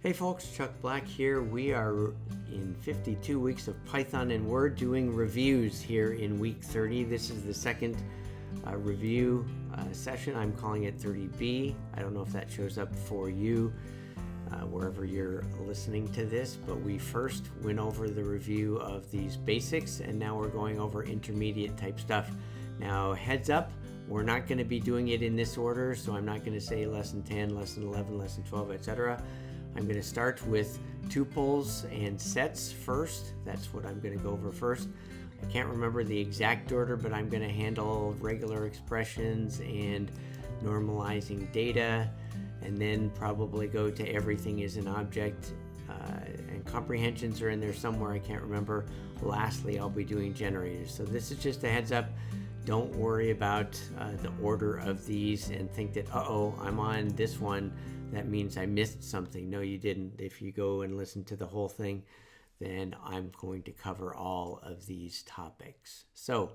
Hey folks, Chuck Black here. We are in 52 weeks of Python and we're doing reviews here in week 30. This is the second review session. I'm calling it 30B. I don't know if that shows up for you wherever you're listening to this, but we first went over the review of these basics and now we're going over intermediate type stuff. Now heads up, we're not going to be doing it in this order, so I'm not going to say lesson 10, lesson 11, lesson 12, etc. I'm going to start with tuples and sets first. That's what I'm going to go over first. I can't remember the exact order, but I'm going to handle regular expressions and normalizing data, and then probably go to everything is an object, and comprehensions are in there somewhere, I can't remember. Lastly, I'll be doing generators. So this is just a heads up. Don't worry about the order of these and think that, I'm on this one, that means I missed something. No, you didn't. If you go and listen to the whole thing, then I'm going to cover all of these topics. So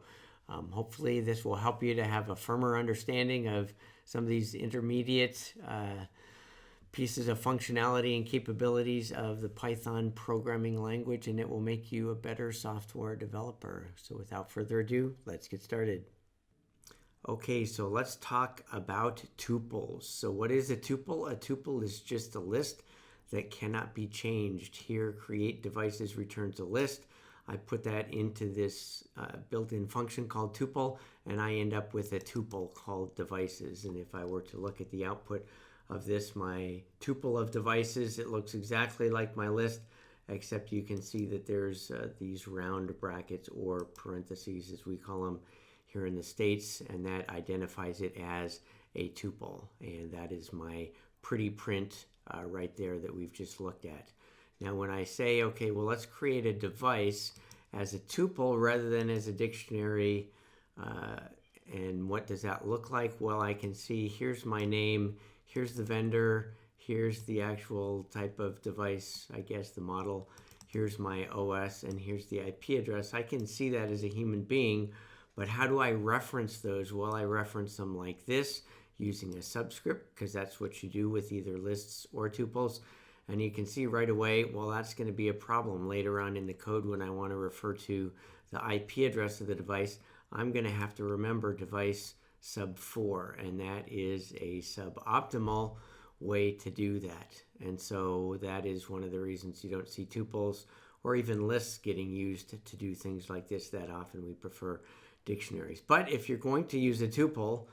hopefully this will help you to have a firmer understanding of some of these intermediate pieces of functionality and capabilities of the Python programming language, and it will make you a better software developer. So without further ado, let's get started. Okay, so let's talk about tuples. So what is a tuple? A tuple is just a list that cannot be changed. Here, create devices returns a list. I put that into this built-in function called tuple, and I end up with a tuple called devices. And if I were to look at the output of this, my tuple of devices, it looks exactly like my list, except you can see that there's these round brackets or parentheses, as we call them here in the States, and that identifies it as a tuple. And that is my pretty print right there that we've just looked at. Now when I say, okay, well, let's create a device as a tuple rather than as a dictionary, and what does that look like? Well, I can see here's my name, here's the vendor, here's the actual type of device, I guess the model, here's my OS, and here's the IP address. I can see that as a human being, but how do I reference those? Well, I reference them like this using a subscript, because that's what you do with either lists or tuples. And you can see right away, well, that's going to be a problem later on in the code when I want to refer to the IP address of the device. I'm going to have to remember device sub 4, and that is a suboptimal way to do that. And so that is one of the reasons you don't see tuples or even lists getting used to do things like this that often. We prefer dictionaries. But if you're going to use a tuple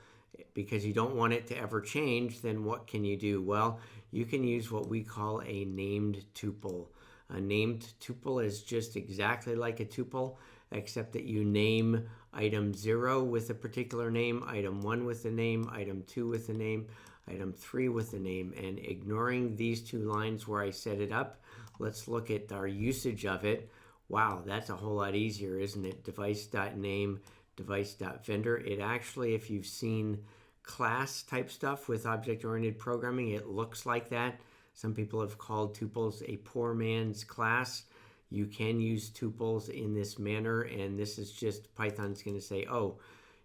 because you don't want it to ever change, then what can you do? Well, you can use what we call a named tuple. A named tuple is just exactly like a tuple, except that you name item 0 with a particular name, item 1 with a name, item 2 with a name, item 3 with a name. And ignoring these two lines where I set it up, let's look at our usage of it. Wow, that's a whole lot easier, isn't it? Device.name, device.vendor. It actually, if you've seen class type stuff with object-oriented programming, it looks like that. Some people have called tuples a poor man's class. You can use tuples in this manner, and this is just Python's going to say, oh,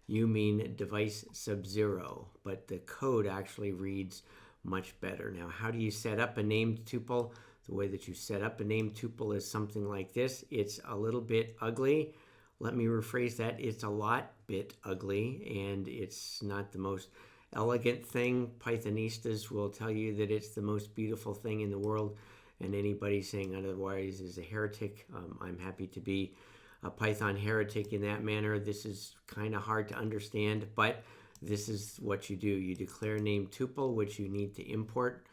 you mean device sub 0, but the code actually reads much better. Now, how do you set up a named tuple? The way that you set up a named tuple is something like this. It's a little bit ugly. Let me rephrase that. It's a lot bit ugly, and it's not the most elegant thing. Pythonistas will tell you that it's the most beautiful thing in the world, and anybody saying otherwise is a heretic. I'm happy to be a Python heretic in that manner. This is kind of hard to understand, but this is what you do. You declare named tuple, which you need to import,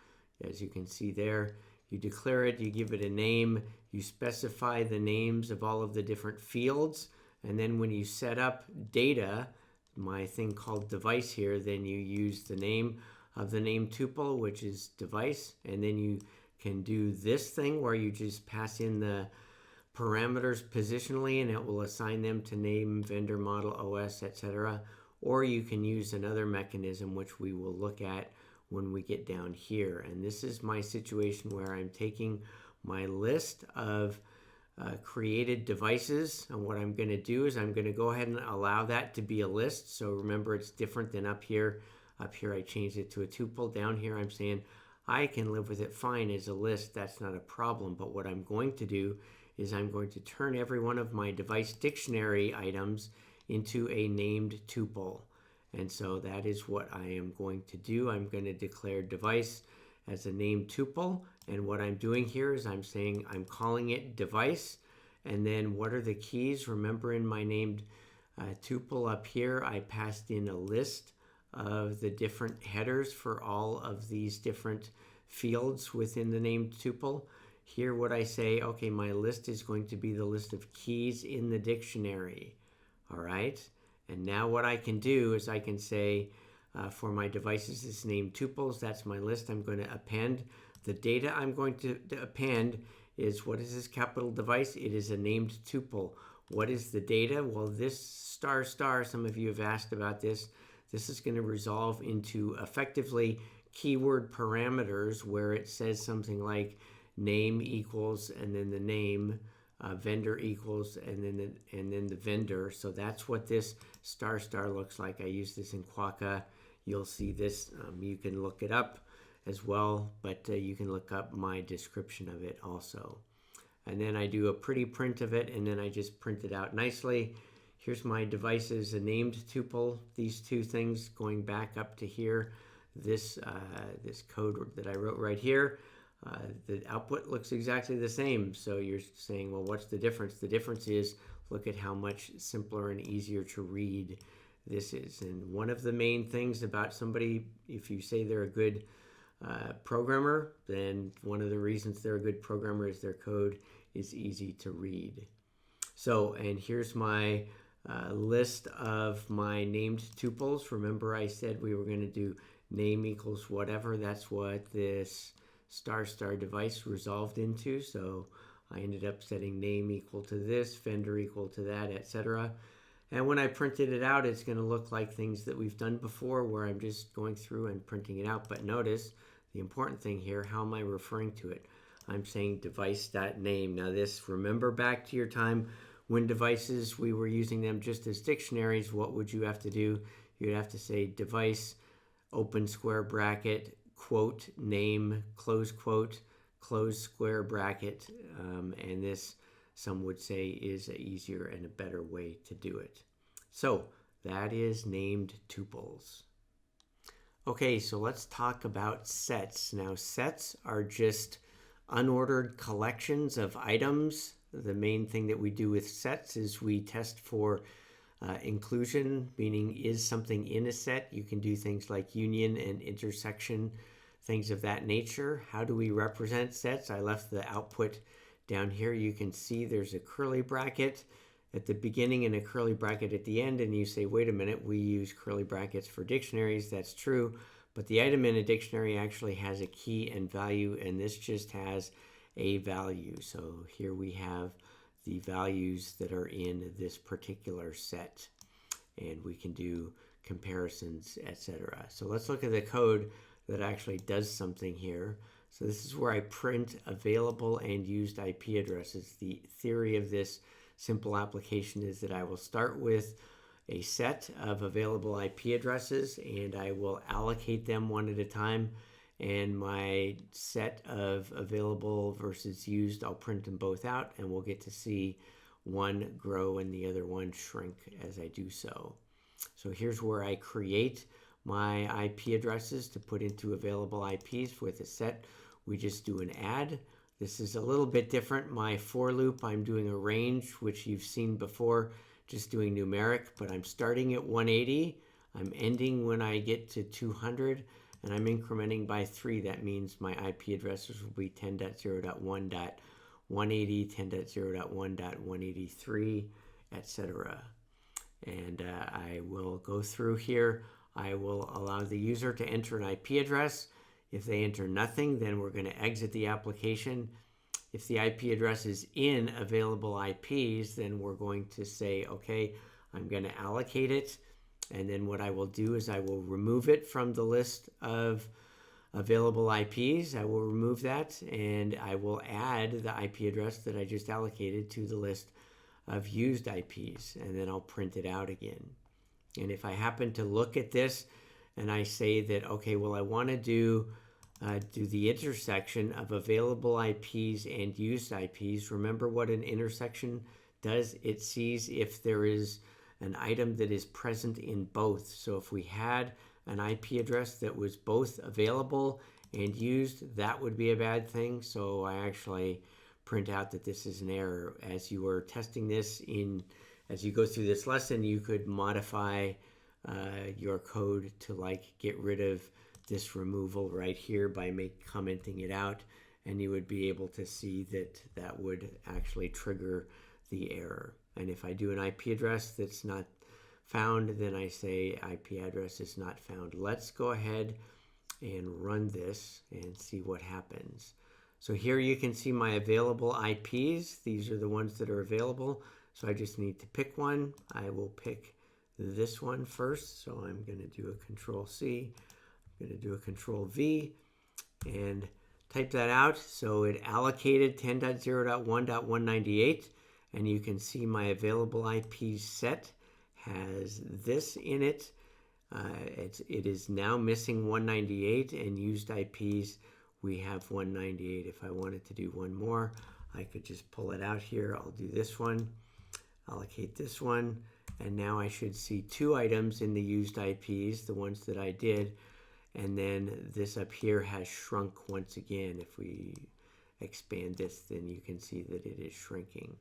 as you can see there. You declare it, you give it a name, you specify the names of all of the different fields, and then when you set up data, my thing called device here, then you use the name of the named tuple, which is device, and then you can do this thing where you just pass in the parameters positionally and it will assign them to name, vendor, model, OS, etc. Or you can use another mechanism which we will look at when we get down here. And this is my situation where I'm taking my list of created devices, and what I'm going to do is I'm going to go ahead and allow that to be a list. So remember, it's different than up here. Up here I changed it to a tuple. Down here I'm saying I can live with it fine as a list. That's not a problem. But what I'm going to do is I'm going to turn every one of my device dictionary items into a named tuple. And so that is what I am going to do. I'm going to declare device as a named tuple. And what I'm doing here is I'm saying I'm calling it device. And then what are the keys? Remember, in my named tuple up here, I passed in a list of the different headers for all of these different fields within the named tuple. Here what I say, okay, my list is going to be the list of keys in the dictionary. All right, and now what I can do is I can say for my devices is named tuples. That's my list. I'm going to append. The data I'm going to append is, what is this capital device? It is a named tuple. What is the data? Well, this star, some of you have asked about this. This is going to resolve into effectively keyword parameters where it says something like name equals and then the name, vendor equals and then the vendor. So that's what this star looks like. I use this in Quokka. You'll see this. You can look it up as well, but you can look up my description of it also. And then I do a pretty print of it, and then I just print it out nicely. Here's my devices, a named tuple, these two things going back up to here. This code that I wrote right here, the output looks exactly the same. So you're saying, well, what's the difference? The difference is, look at how much simpler and easier to read this is. And one of the main things about somebody, if you say they're a good programmer, then one of the reasons they're a good programmer is their code is easy to read. So, and here's my list of my named tuples. Remember, I said we were going to do name equals whatever. That's what this star device resolved into. So I ended up setting name equal to this, vendor equal to that, etc. And when I printed it out, it's going to look like things that we've done before, where I'm just going through and printing it out. But notice the important thing here, how am I referring to it? I'm saying device.name. Now this, remember back to your time when devices, we were using them just as dictionaries. What would you have to do? You'd have to say device, open square bracket, quote, name, close quote, close square bracket. And this, some would say, is an easier and a better way to do it. So that is named tuples. Okay, so let's talk about sets. Now, sets are just unordered collections of items. The main thing that we do with sets is we test for inclusion, meaning is something in a set. You can do things like union and intersection, things of that nature. How do we represent sets? I left the output down here. You can see there's a curly bracket at the beginning and a curly bracket at the end, and you say, wait a minute, we use curly brackets for dictionaries. That's true, but the item in a dictionary actually has a key and value, and this just has a value. So here we have the values that are in this particular set, and we can do comparisons, etc. So let's look at the code that actually does something here. So this is where I print available and used IP addresses. The theory of this simple application is that I will start with a set of available IP addresses, and I will allocate them one at a time. And my set of available versus used, I'll print them both out, and we'll get to see one grow and the other one shrink as I do so. So here's where I create my IP addresses to put into available IPs with a set. We just do an add. This is a little bit different. My for loop, I'm doing a range, which you've seen before, just doing numeric, but I'm starting at 180. I'm ending when I get to 200, and I'm incrementing by 3. That means my IP addresses will be 10.0.1.180, 10.0.1.183, etc. And I will go through here. I will allow the user to enter an IP address. If they enter nothing, then we're going to exit the application. If the IP address is in available IPs, then we're going to say, okay, I'm going to allocate it. And then what I will do is I will remove it from the list of available IPs. I will remove that, and I will add the IP address that I just allocated to the list of used IPs, and then I'll print it out again. And if I happen to look at this and I say that, okay, well, I want to do do the intersection of available IPs and used IPs. Remember what an intersection does? It sees if there is an item that is present in both. So if we had an IP address that was both available and used, that would be a bad thing. So I actually print out that this is an error. As you are testing this as you go through this lesson, you could modify your code to get rid of this removal right here by commenting it out, and you would be able to see that would actually trigger the error. And if I do an IP address that's not found, then I say IP address is not found. Let's go ahead and run this and see what happens. So here you can see my available IPs. These are the ones that are available. So I just need to pick one. I will pick this one first. So I'm going to do a Control C. I'm going to do a Control V and type that out. So it allocated 10.0.1.198, and you can see my available IP set has this in it. It is now missing 198, and used IPs we have 198. If I wanted to do one more, I could just pull it out here. I'll do this one, allocate this one, and now I should see two items in the used IPs, the ones that I did. And then this up here has shrunk once again. If we expand this, then you can see that it is shrinking.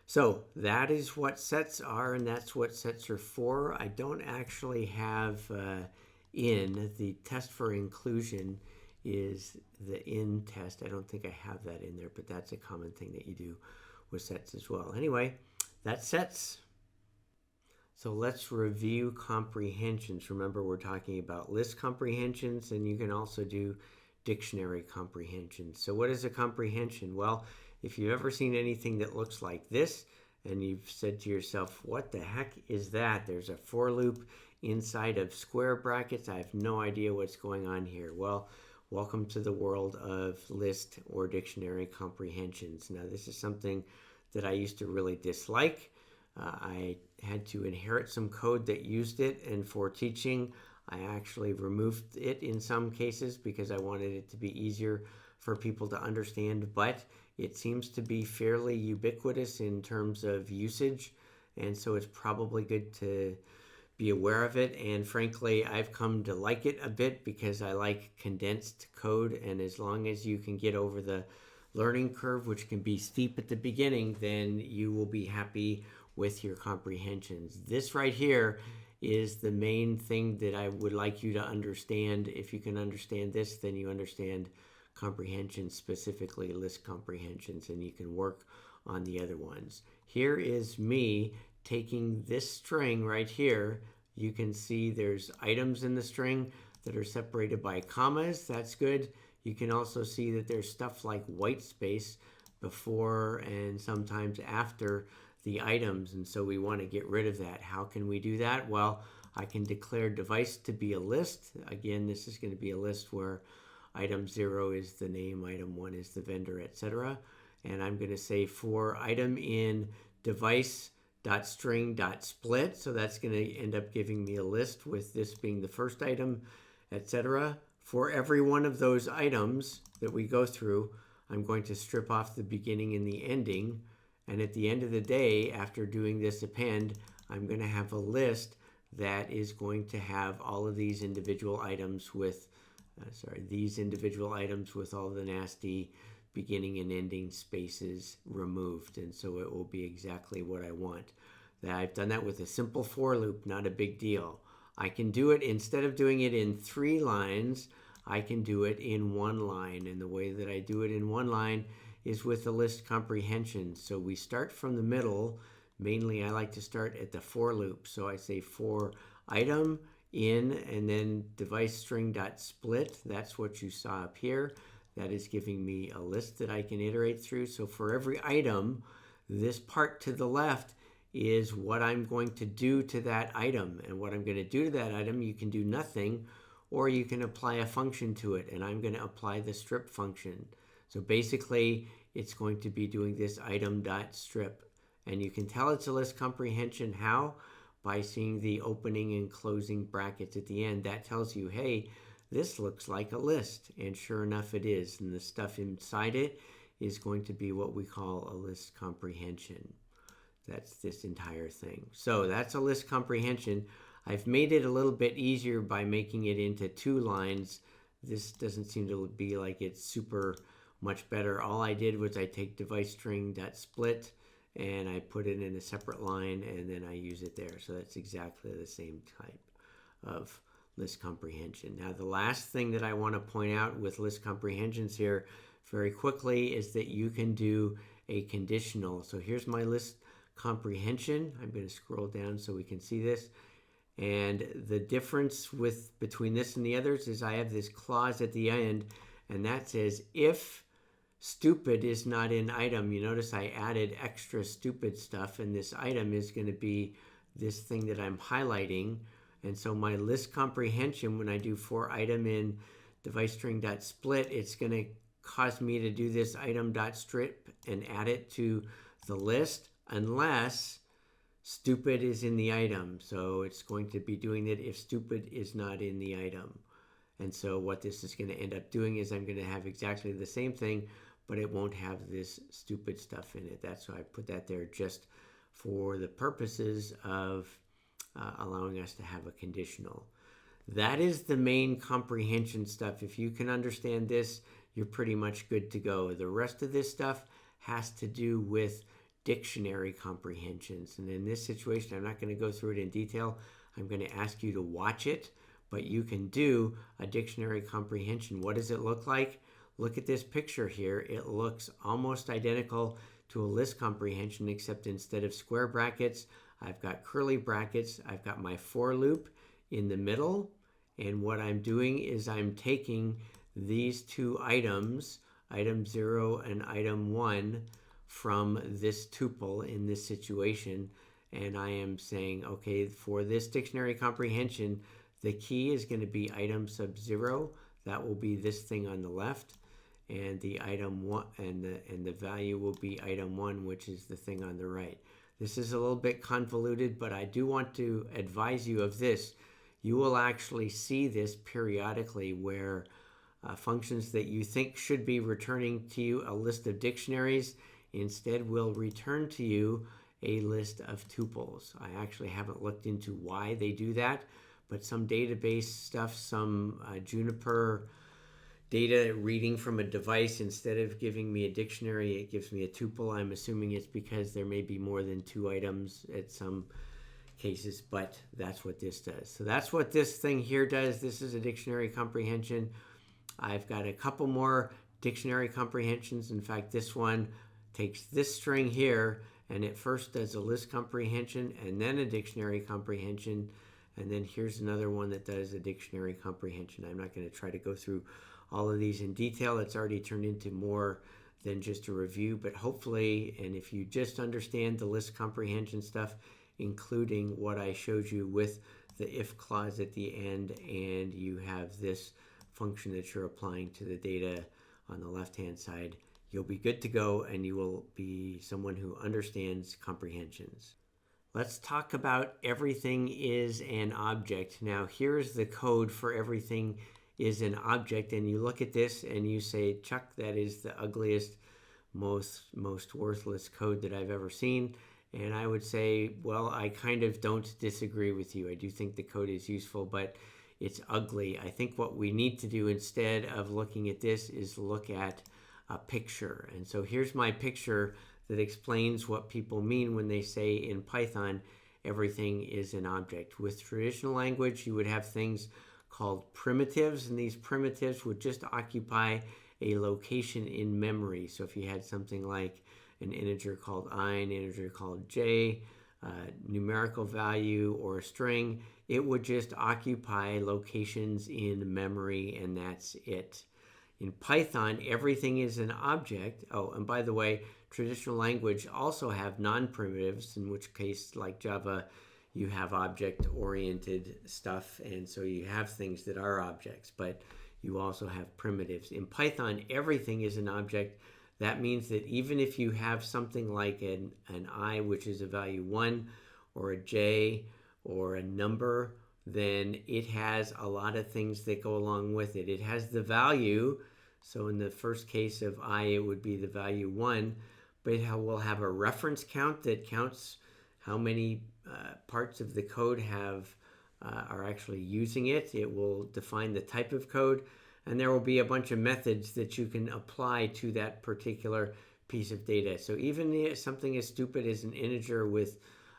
So that is what sets are, and that's what sets are for. I don't actually have in the test for inclusion is the in test. I don't think I have that in there, but that's a common thing that you do with sets as well. Anyway, that's sets. So let's review comprehensions. Remember, we're talking about list comprehensions, and you can also do dictionary comprehensions. So what is a comprehension? Well, if you've ever seen anything that looks like this, and you've said to yourself, what the heck is that? There's a for loop inside of square brackets. I have no idea what's going on here. Well, welcome to the world of list or dictionary comprehensions. Now, this is something that I used to really dislike. I had to inherit some code that used it, and for teaching, I actually removed it in some cases because I wanted it to be easier for people to understand, but it seems to be fairly ubiquitous in terms of usage, and so it's probably good to be aware of it. And frankly, I've come to like it a bit because I like condensed code, and as long as you can get over the learning curve, which can be steep at the beginning, then you will be happy with your comprehensions. This right here is the main thing that I would like you to understand. If you can understand this, then you understand comprehensions, specifically list comprehensions, and you can work on the other ones. Here is me taking this string right here. You can see there's items in the string that are separated by commas. That's good. You can also see that there's stuff like white space before and sometimes after the items, and so we want to get rid of that. How can we do that? Well, I can declare device to be a list. Again, this is going to be a list where item 0 is the name, item 1 is the vendor, etc. And I'm going to say for item in device.string.split, so that's going to end up giving me a list with this being the first item, etc. For every one of those items that we go through, I'm going to strip off the beginning and the ending. And at the end of the day, after doing this append, I'm going to have a list that is going to have all of these individual items with, these individual items with all the nasty beginning and ending spaces removed. And so it will be exactly what I want. I've done that with a simple for loop, not a big deal. I can do it, instead of doing it in 3 lines, I can do it in 1 line. And the way that I do it in 1 line is with the list comprehension. So we start from the middle. Mainly I like to start at the for loop. So I say for item in and then device string.split. That's what you saw up here. That is giving me a list that I can iterate through. So for every item, this part to the left is what I'm going to do to that item. And what I'm going to do to that item, you can do nothing, or you can apply a function to it. And I'm going to apply the strip function. So basically, it's going to be doing this item.strip. And you can tell it's a list comprehension. How? By seeing the opening and closing brackets at the end. That tells you, hey, this looks like a list. And sure enough, it is. And the stuff inside it is going to be what we call a list comprehension. That's this entire thing. So that's a list comprehension. I've made it a little bit easier by making it into 2 lines. This doesn't seem to be like it's super much better. All I did was I take device string.split and I put it in a separate line, and then I use it there. So that's exactly the same type of list comprehension. Now, the last thing that I want to point out with list comprehensions here very quickly is that you can do a conditional. So here's my list comprehension. I'm going to scroll down so we can see this. And the difference between this and the others is I have this clause at the end, and that says if stupid is not in item. You notice I added extra stupid stuff, and this item is going to be this thing that I'm highlighting. And so my list comprehension, when I do for item in device string.split, it's going to cause me to do this item.strip and add it to the list unless stupid is in the item. So it's going to be doing it if stupid is not in the item. And so what this is going to end up doing is I'm going to have exactly the same thing, but it won't have this stupid stuff in it. That's why I put that there, just for the purposes of allowing us to have a conditional. That is the main comprehension stuff. If you can understand this, you're pretty much good to go. The rest of this stuff has to do with dictionary comprehensions. And in this situation, I'm not going to go through it in detail. I'm going to ask you to watch it, but you can do a dictionary comprehension. What does it look like? Look at this picture here. It looks almost identical to a list comprehension, except instead of square brackets, I've got curly brackets. I've got my for loop in the middle. And what I'm doing is I'm taking these 2 items, item 0 and item 1, from this tuple in this situation. And I am saying, okay, for this dictionary comprehension, the key is going to be item sub 0. That will be this thing on the left. And the item 1 and the value will be item 1, which is the thing on the right. This is a little bit convoluted, but I do want to advise you of this. You will actually see this periodically where functions that you think should be returning to you a list of dictionaries instead will return to you a list of tuples. I actually haven't looked into why they do that, but some database stuff, some Juniper data reading from a device, instead of giving me a dictionary, it gives me a tuple. I'm assuming it's because there may be more than 2 items at some cases, but that's what this does. So that's what this thing here does. This is a dictionary comprehension. I've got a couple more dictionary comprehensions. In fact, this one takes this string here, and it first does a list comprehension and then a dictionary comprehension. And then here's another one that does a dictionary comprehension. I'm not going to try to go through all of these in detail. It's already turned into more than just a review, but hopefully, and if you just understand the list comprehension stuff, including what I showed you with the if clause at the end, and you have this function that you're applying to the data on the left-hand side, you'll be good to go, and you will be someone who understands comprehensions. Let's talk about everything is an object. Now, here's the code for everything is an object, and you look at this and you say, Chuck, that is the ugliest, most worthless code that I've ever seen. And I would say, well, I kind of don't disagree with you. I do think the code is useful, but it's ugly. I think what we need to do instead of looking at this is look at a picture. And so here's my picture that explains what people mean when they say in Python, everything is an object. With traditional language, you would have things called primitives, and these primitives would just occupy a location in memory. So if you had something like an integer called I, an integer called j, numerical value, or a string, it would just occupy locations in memory, and that's it. In Python, everything is an object. Oh, and by the way, traditional language also have non-primitives, in which case, like Java, you have object-oriented stuff, and so you have things that are objects, but you also have primitives. In Python, everything is an object. That means that even if you have something like an I, which is a value 1, or a j, or a number then it has a lot of things that go along with it. It has the value. So in the first case of I, it would be the value 1, but it will have a reference count that counts how many parts of the code are actually using it. It will define the type of code, and there will be a bunch of methods that you can apply to that particular piece of data. So even something as stupid as an integer with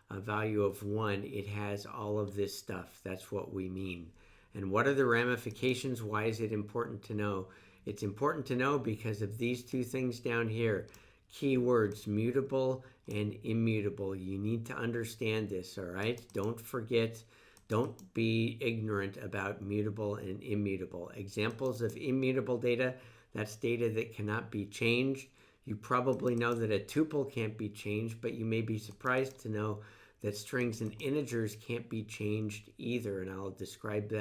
a value of 1, it has all of this stuff. That's what we mean. And what are the ramifications? Why is it important to know? It's important to know because of these two things down here. Keywords, mutable and immutable. You need to understand this, all right? Don't forget, don't be ignorant about mutable and immutable. Examples of immutable data, that's data that cannot be changed. You probably know that a tuple can't be changed, but you may be surprised to know that strings and integers can't be changed either, and I'll describe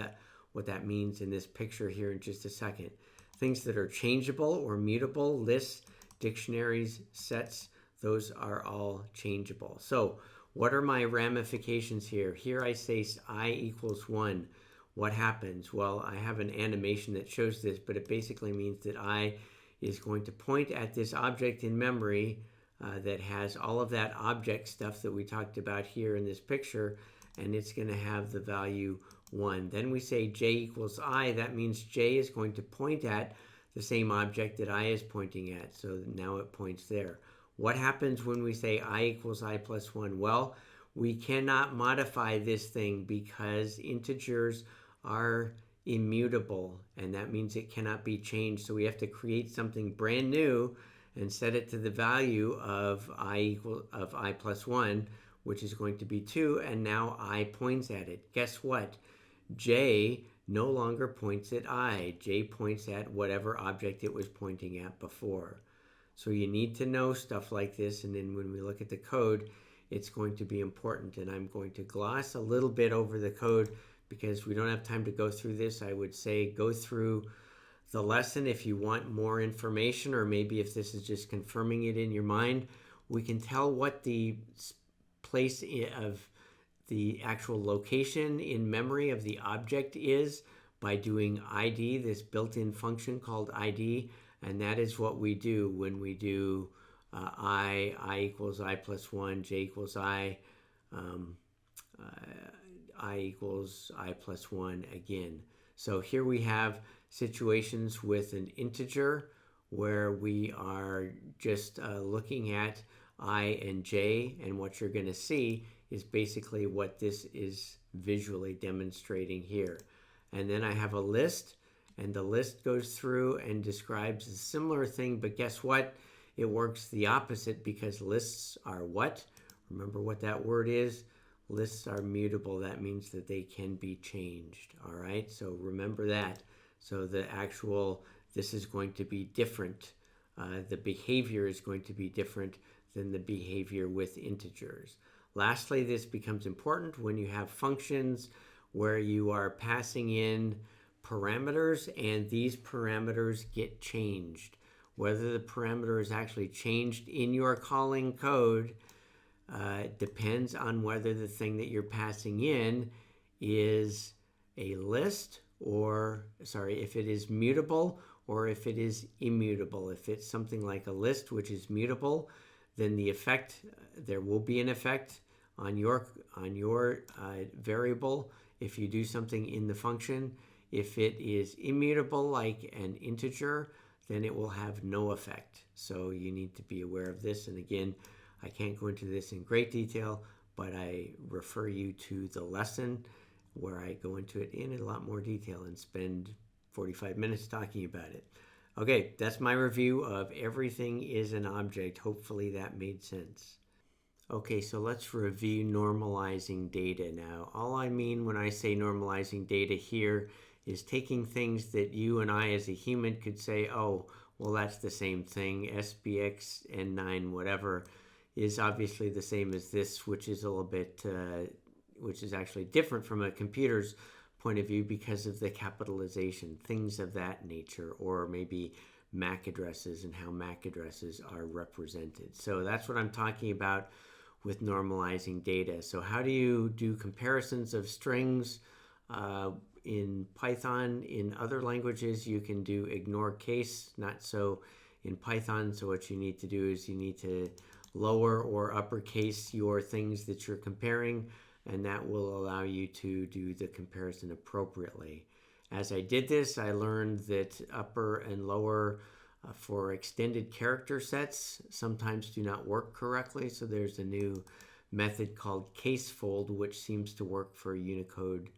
what that means in this picture here in just a second. Things that are changeable or mutable, lists, dictionaries, sets, those are all changeable. So what are my ramifications here? Here I say I equals 1. What happens? Well, I have an animation that shows this, but it basically means that I is going to point at this object in memory that has all of that object stuff that we talked about here in this picture, and it's going to have the value 1. Then we say j equals I. That means j is going to point at the same object that I is pointing at. So now it points there. What happens when we say I equals I plus 1? Well, we cannot modify this thing because integers are immutable, and that means it cannot be changed. So we have to create something brand new and set it to the value of I plus 1, which is going to be 2, and now I points at it. Guess what? J no longer points at I. J points at whatever object it was pointing at before. So you need to know stuff like this, and then when we look at the code, it's going to be important. And I'm going to gloss a little bit over the code because we don't have time to go through this. I would say go through the lesson if you want more information, or maybe if this is just confirming it in your mind. We can tell what the place of the actual location in memory of the object is by doing ID, this built-in function called ID, and that is what we do when we do I equals I plus 1, j equals I equals I plus 1 again. So here we have situations with an integer where we are just looking at I and j, and what you're going to see is basically what this is visually demonstrating here. And then I have a list, and the list goes through and describes a similar thing, but guess what? It works the opposite because lists are what? Remember what that word is? Lists are mutable. That means that they can be changed, all right? So remember that. So this is going to be different. The behavior is going to be different than the behavior with integers. Lastly, this becomes important when you have functions where you are passing in parameters and these parameters get changed. Whether the parameter is actually changed in your calling code depends on whether the thing that you're passing in is a list if it is mutable or if it is immutable. If it's something like a list which is mutable, then there will be an effect on your variable if you do something in the function. If it is immutable like an integer, then it will have no effect. So you need to be aware of this. And again, I can't go into this in great detail, but I refer you to the lesson where I go into it in a lot more detail and spend 45 minutes talking about it. Okay, that's my review of everything is an object. Hopefully that made sense. Okay, so let's review normalizing data now. All I mean when I say normalizing data here is taking things that you and I as a human could say, oh, well, that's the same thing. SBX, N9, whatever, is obviously the same as this, which is a little bit, which is actually different from a computer's point of view because of the capitalization, things of that nature, or maybe MAC addresses and how MAC addresses are represented. So that's what I'm talking about with normalizing data. So how do you do comparisons of strings In Python. In other languages, you can do ignore case, not so in Python. So what you need to do is you need to lower or uppercase your things that you're comparing, and that will allow you to do the comparison appropriately. As I did this, I learned that upper and lower for extended character sets sometimes do not work correctly. So there's a new method called casefold, which seems to work for Unicode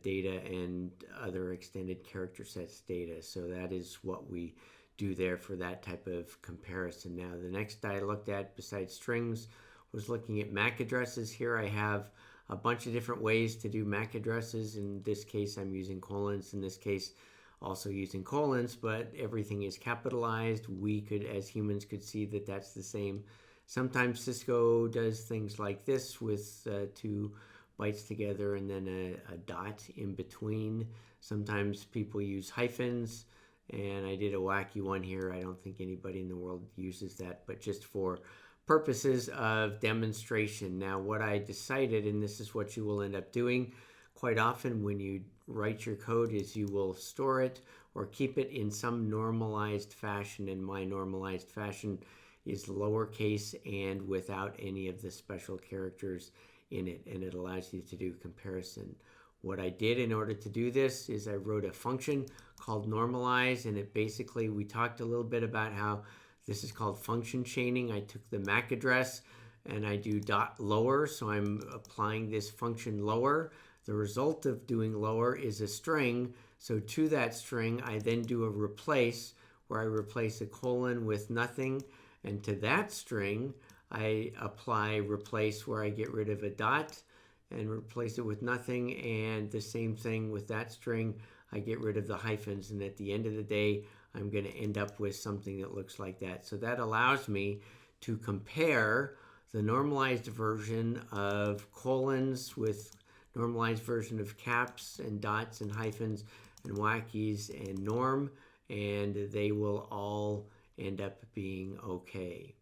data and other extended character sets data. So that is what we do there for that type of comparison. Now, the next I looked at besides strings was looking at MAC addresses. Here I have a bunch of different ways to do MAC addresses. In this case, I'm using colons. In this case, also using colons, but everything is capitalized. We could, as humans, could see that that's the same. Sometimes Cisco does things like this with two bytes together and then a dot in between. Sometimes people use hyphens, and I did a wacky one here. I don't think anybody in the world uses that, but just for purposes of demonstration. Now, what I decided, and this is what you will end up doing quite often when you write your code, is you will store it or keep it in some normalized fashion, and my normalized fashion is lowercase and without any of the special characters in it, and it allows you to do comparison. What I did in order to do this is I wrote a function called normalize, and it basically, we talked a little bit about how this is called function chaining. I took the MAC address and I do dot lower, so I'm applying this function lower. The result of doing lower is a string, so to that string I then do a replace, where I replace a colon with nothing, and to that string I apply replace, where I get rid of a dot and replace it with nothing, and the same thing with that string. I get rid of the hyphens, and at the end of the day, I'm going to end up with something that looks like that. So that allows me to compare the normalized version of colons with normalized version of caps and dots and hyphens and wackies and norm, and they will all end up being okay.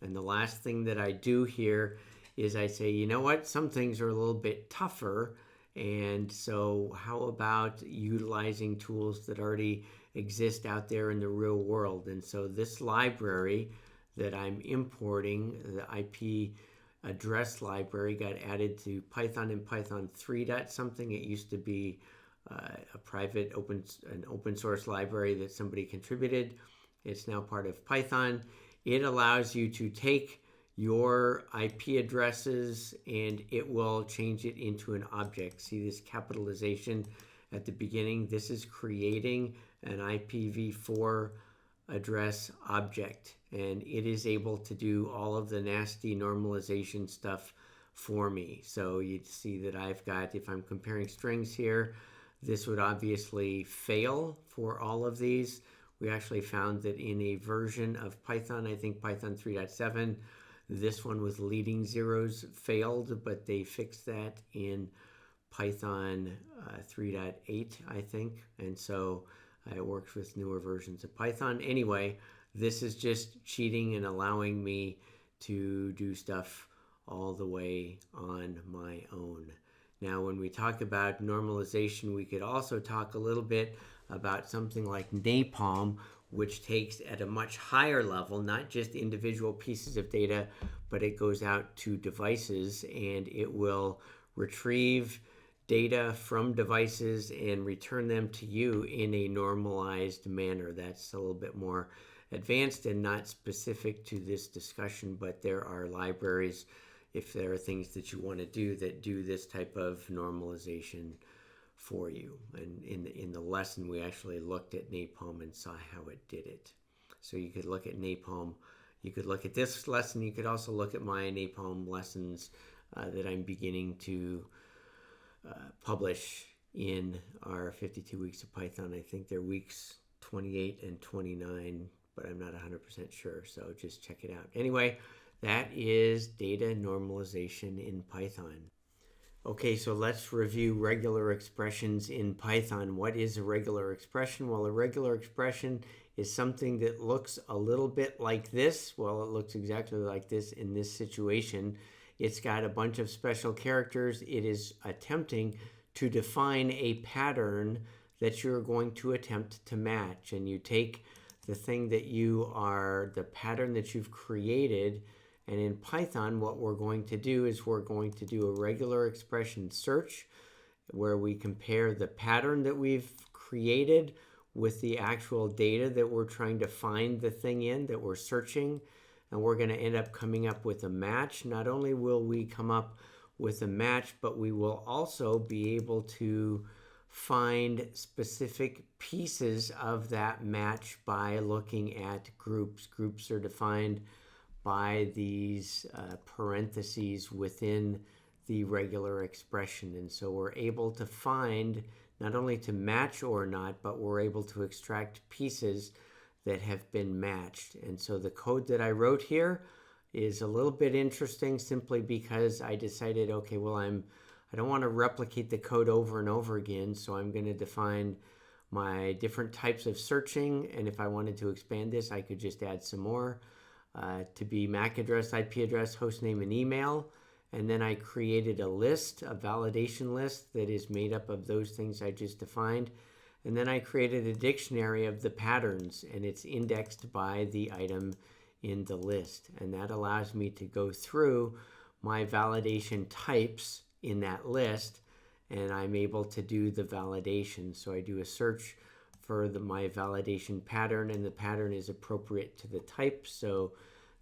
And the last thing that I do here is I say, you know what, some things are a little bit tougher, and so how about utilizing tools that already exist out there in the real world? And so this library that I'm importing, the IP address library, got added to Python in Python 3 something. It used to be a private open source library that somebody contributed. It's now part of Python. It allows you to take your IP addresses and it will change it into an object. See this capitalization at the beginning? This is creating an IPv4 address object, and it is able to do all of the nasty normalization stuff for me. So you see that I've got, if I'm comparing strings here, this would obviously fail for all of these. We actually found that in a version of Python, I think Python 3.7, this one with leading zeros failed, but they fixed that in Python 3.8, I think. And so it works with newer versions of Python. Anyway, this is just cheating and allowing me to do stuff all the way on my own. Now, when we talk about normalization, we could also talk a little bit about something like napalm, which takes at a much higher level, not just individual pieces of data, but it goes out to devices, and it will retrieve data from devices and return them to you in a normalized manner. That's a little bit more advanced and not specific to this discussion, but there are libraries, if there are things that you want to do, that do this type of normalization for you. And in the lesson, we actually looked at napalm and saw how it did it. So you could look at napalm. You could look at this lesson. You could also look at my napalm lessons that I'm beginning to publish in our 52 weeks of Python. I think they're weeks 28 and 29, but I'm not 100% sure. So just check it out. Anyway, that is data normalization in Python. Okay, so let's review regular expressions in Python. What is a regular expression? Well, a regular expression is something that looks a little bit like this. Well, it looks exactly like this in this situation. It's got a bunch of special characters. It is attempting to define a pattern that you're going to attempt to match. And you take the thing that the pattern that you've created, and in Python, what we're going to do is we're going to do a regular expression search where we compare the pattern that we've created with the actual data that we're trying to find the thing in that we're searching. And we're going to end up coming up with a match. Not only will we come up with a match, but we will also be able to find specific pieces of that match by looking at groups. Groups are defined by these parentheses within the regular expression. And so we're able to find, not only to match or not, but we're able to extract pieces that have been matched. And so the code that I wrote here is a little bit interesting simply because I decided, okay, well, I don't want to replicate the code over and over again, so I'm going to define my different types of searching, and if I wanted to expand this, I could just add some more to be MAC address, IP address, host name, and email. And then I created a list, a validation list that is made up of those things I just defined. And then I created a dictionary of the patterns, and it's indexed by the item in the list. And that allows me to go through my validation types in that list, and I'm able to do the validation. So I do a search for my validation pattern, and the pattern is appropriate to the type. So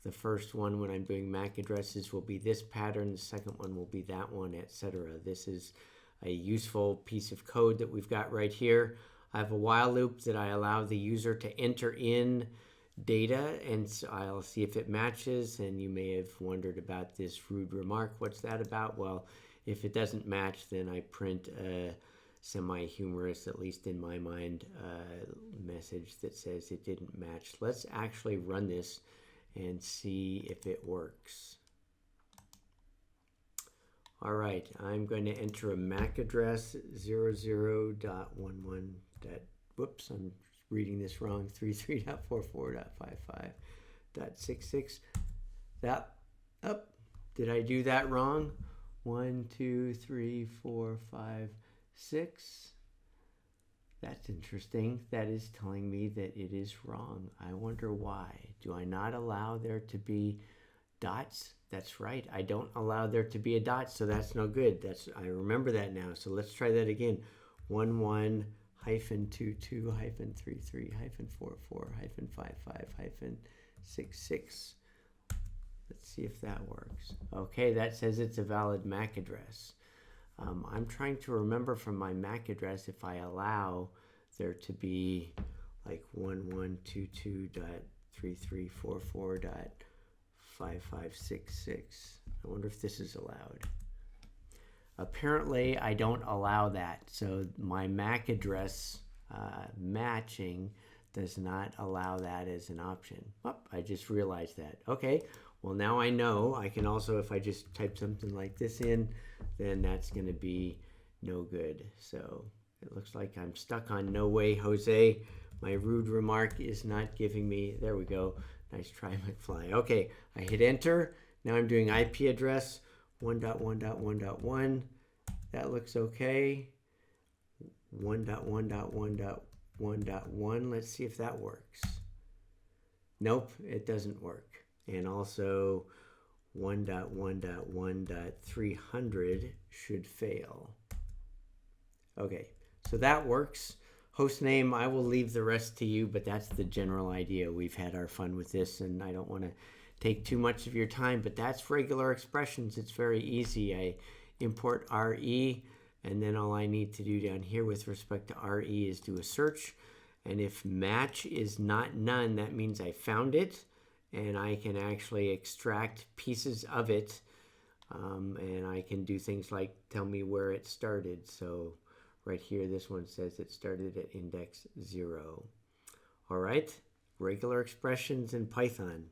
the first one, when I'm doing MAC addresses, will be this pattern. The second one will be that one, etc. This is a useful piece of code that we've got right here. I have a while loop that I allow the user to enter in data, and so I'll see if it matches. And you may have wondered about this rude remark. What's that about? Well, if it doesn't match, then I print a semi-humorous, at least in my mind, message that says it didn't match. Let's actually run this and see if it works. All right, I'm going to enter a MAC address 00.11. Whoops, I'm reading this wrong. 33.44.55.66. Did I do that wrong? 1, 2, 3, 4, 5, 6. That's interesting. That is telling me that it is wrong. I wonder why. Do I not allow there to be dots? That's right. I don't allow there to be a dot, so that's no good. I remember that now. So let's try that again. 11 -22 -33 -44 -55 -66. Let's see if that works. Okay, that says it's a valid MAC address. I'm trying to remember from my MAC address if I allow there to be like 1122.3344.5566. I wonder if this is allowed. Apparently, I don't allow that. So my MAC address matching does not allow that as an option. Oh, I just realized that. Okay, well now I know. I can also, if I just type something like this in, then that's going to be no good. So it looks like I'm stuck on no way, Jose. My rude remark is not giving me, there we go. Nice try, McFly. Okay, I hit enter. Now I'm doing IP address 1.1.1.1. That looks okay. 1.1.1.1.1. Let's see if that works. Nope, it doesn't work. And also 1.1.1.300 should fail. Okay, so that works. Host name, I will leave the rest to you, but that's the general idea. We've had our fun with this, and I don't want to take too much of your time, but that's regular expressions. It's very easy. I import RE, and then all I need to do down here with respect to RE is do a search. And if match is not none, that means I found it, and I can actually extract pieces of it, and I can do things like tell me where it started. So right here, this one says it started at index 0. All right, regular expressions in Python.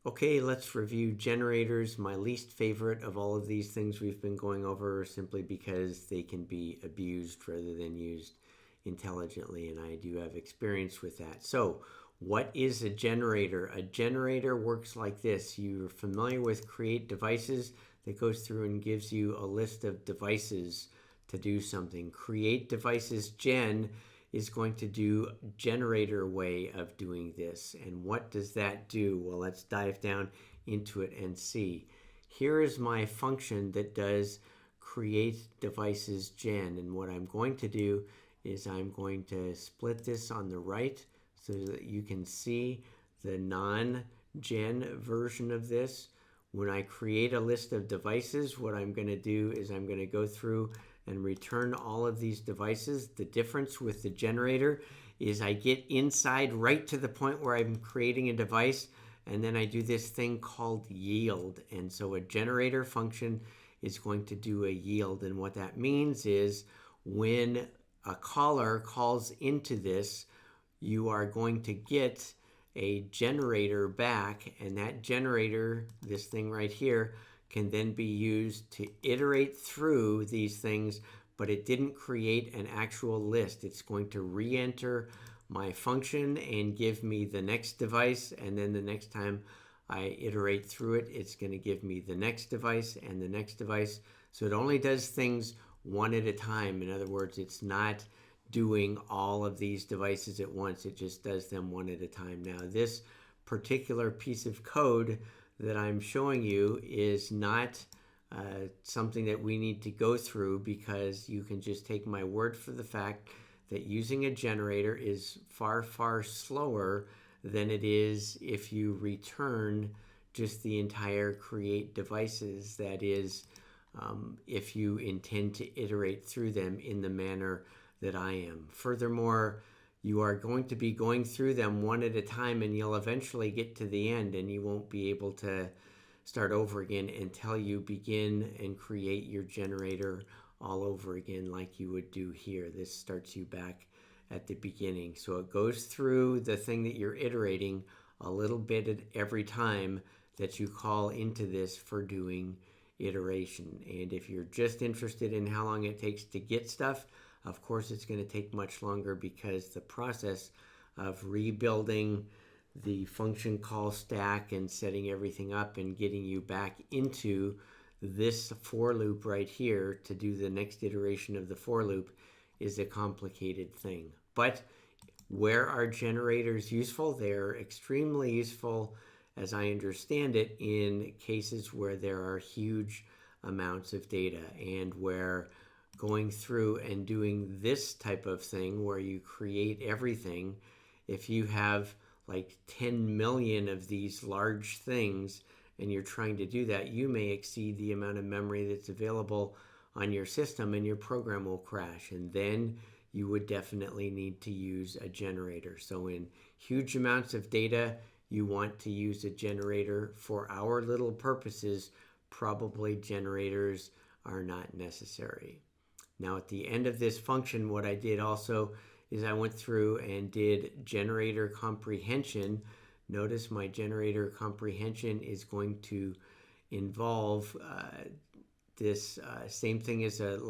Okay, let's review generators. My least favorite of all of these things we've been going over simply because they can be abused rather than used intelligently, and I do have experience with that. So what is a generator? A generator works like this. You're familiar with create devices. That goes through and gives you a list of devices to do something. Create devices gen is going to do generator way of doing this. And what does that do? Well, let's dive down into it and see. Here is my function that does create devices gen. And what I'm going to do is I'm going to split this on the right so that you can see the non-gen version of this. When I create a list of devices, what I'm going to do is I'm going to go through and return all of these devices. The difference with the generator is I get inside right to the point where I'm creating a device, and then I do this thing called yield. And so a generator function is going to do a yield. And what that means is when a caller calls into this, you are going to get a generator back, and that generator, this thing right here, can then be used to iterate through these things, but it didn't create an actual list. It's going to re-enter my function and give me the next device, and then the next time I iterate through it, it's going to give me the next device and the next device. So it only does things one at a time. In other words, it's not doing all of these devices at once. It just does them one at a time. Now, this particular piece of code that I'm showing you is not something that we need to go through, because you can just take my word for the fact that using a generator is far, far slower than it is if you return just the entire create devices. That is, if you intend to iterate through them in the manner that I am. Furthermore, you are going to be going through them one at a time, and you'll eventually get to the end, and you won't be able to start over again until you begin and create your generator all over again like you would do here. This starts you back at the beginning. So it goes through the thing that you're iterating a little bit at every time that you call into this for doing iteration. And if you're just interested in how long it takes to get stuff, of course it's going to take much longer, because the process of rebuilding the function call stack and setting everything up and getting you back into this for loop right here to do the next iteration of the for loop is a complicated thing. But where are generators useful? They're extremely useful, as I understand it, in cases where there are huge amounts of data, and where going through and doing this type of thing where you create everything, if you have like 10 million of these large things and you're trying to do that, you may exceed the amount of memory that's available on your system, and your program will crash. And then you would definitely need to use a generator. So in huge amounts of data, you want to use a generator. For our little purposes, probably generators are not necessary. Now, at the end of this function, what I did also is I went through and did generator comprehension. Notice my generator comprehension is going to involve this same thing as a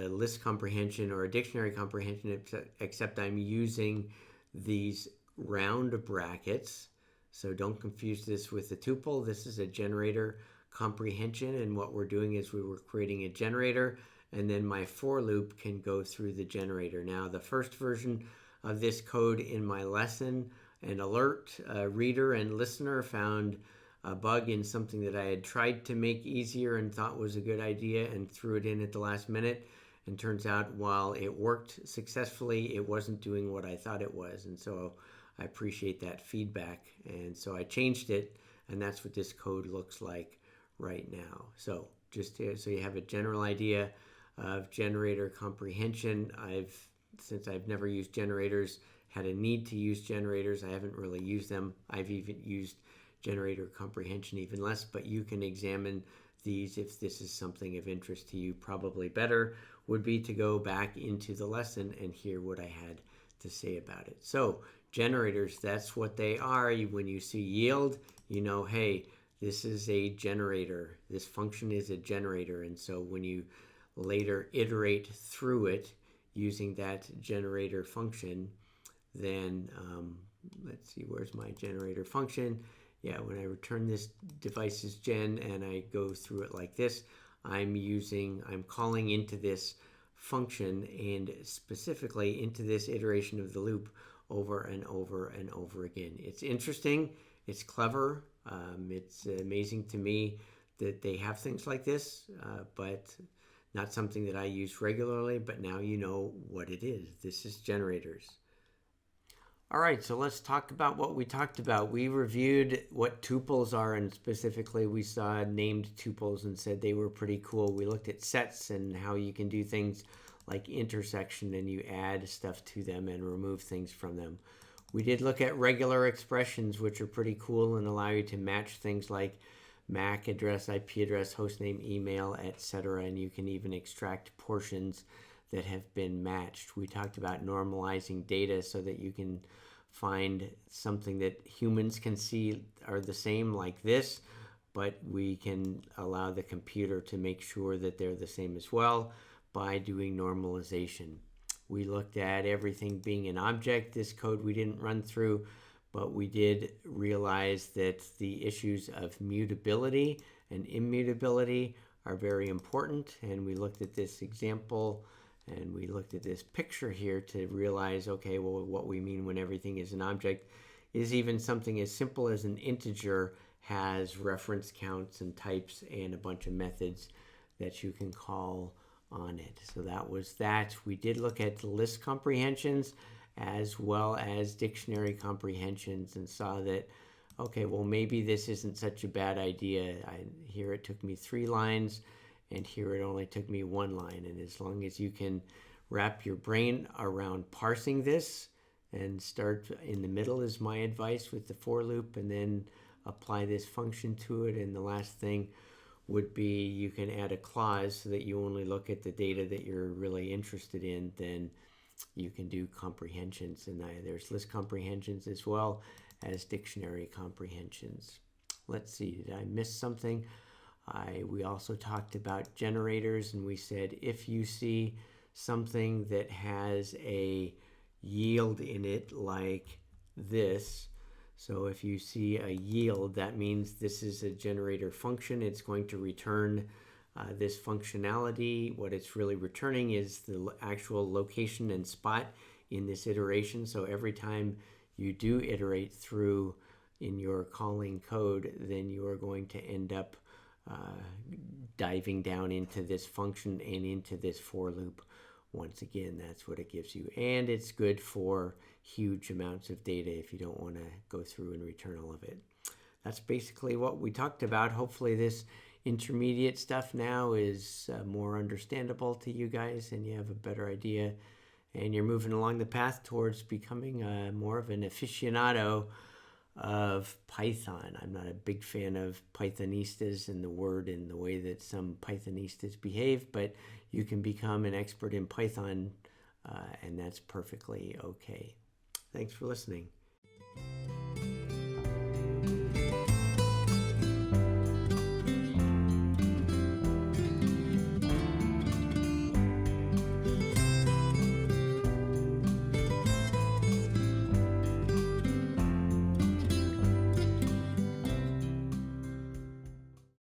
list comprehension or a dictionary comprehension, except I'm using these round brackets. So don't confuse this with a tuple. This is a generator comprehension, and what we're doing is we were creating a generator, and then my for loop can go through the generator. Now, the first version of this code in my lesson, an alert reader and listener found a bug in something that I had tried to make easier and thought was a good idea, and threw it in at the last minute. And turns out, while it worked successfully, it wasn't doing what I thought it was. And so I appreciate that feedback. And so I changed it, and that's what this code looks like right now. So just so you have a general idea of generator comprehension, since I've never used generators, had a need to use generators. I haven't really used them. I've even used generator comprehension even less, but you can examine these if this is something of interest to you. Probably better would be to go back into the lesson and hear what I had to say about it. So generators, that's what they are. When you see yield, you know, hey, this is a generator. This function is a generator. And so when you later iterate through it using that generator function, then let's see, where's my generator function? Yeah, when I return this devices gen and I go through it like this, I'm calling into this function and specifically into this iteration of the loop over and over and over again. It's interesting. It's clever. It's amazing to me that they have things like this, but not something that I use regularly, but now you know what it is. This is generators. All right, so let's talk about what we talked about. We reviewed what tuples are, and specifically we saw named tuples and said they were pretty cool. We looked at sets and how you can do things like intersection and you add stuff to them and remove things from them. We did look at regular expressions, which are pretty cool and allow you to match things like MAC address, IP address, hostname, email, etc. And you can even extract portions that have been matched. We talked about normalizing data so that you can find something that humans can see are the same like this, but we can allow the computer to make sure that they're the same as well by doing normalization. We looked at everything being an object. This code we didn't run through, but we did realize that the issues of mutability and immutability are very important, and we looked at this example and we looked at this picture here to realize, okay, well, what we mean when everything is an object is even something as simple as an integer has reference counts and types and a bunch of methods that you can call on it. So that was that. We did look at list comprehensions as well as dictionary comprehensions and saw that, okay, well, maybe this isn't such a bad idea. Here it took me 3 lines, and here it only took me 1 line. And as long as you can wrap your brain around parsing this and start in the middle is my advice with the for loop, and then apply this function to it. And the last thing would be you can add a clause so that you only look at the data that you're really interested in. Then you can do comprehensions, and there's list comprehensions as well as dictionary comprehensions. Let's see, did I miss something? We also talked about generators, and we said if you see something that has a yield in it like this, so if you see a yield, that means this is a generator function. It's going to return this functionality. What it's really returning is the actual location and spot in this iteration. So every time you do iterate through in your calling code, then you are going to end up diving down into this function and into this for loop. Once again, that's what it gives you. And it's good for huge amounts of data if you don't want to go through and return all of it. That's basically what we talked about. Hopefully this intermediate stuff now is more understandable to you guys and you have a better idea and you're moving along the path towards becoming more of an aficionado of Python. I'm not a big fan of Pythonistas and the word and the way that some Pythonistas behave, but you can become an expert in Python and that's perfectly okay. Thanks for listening.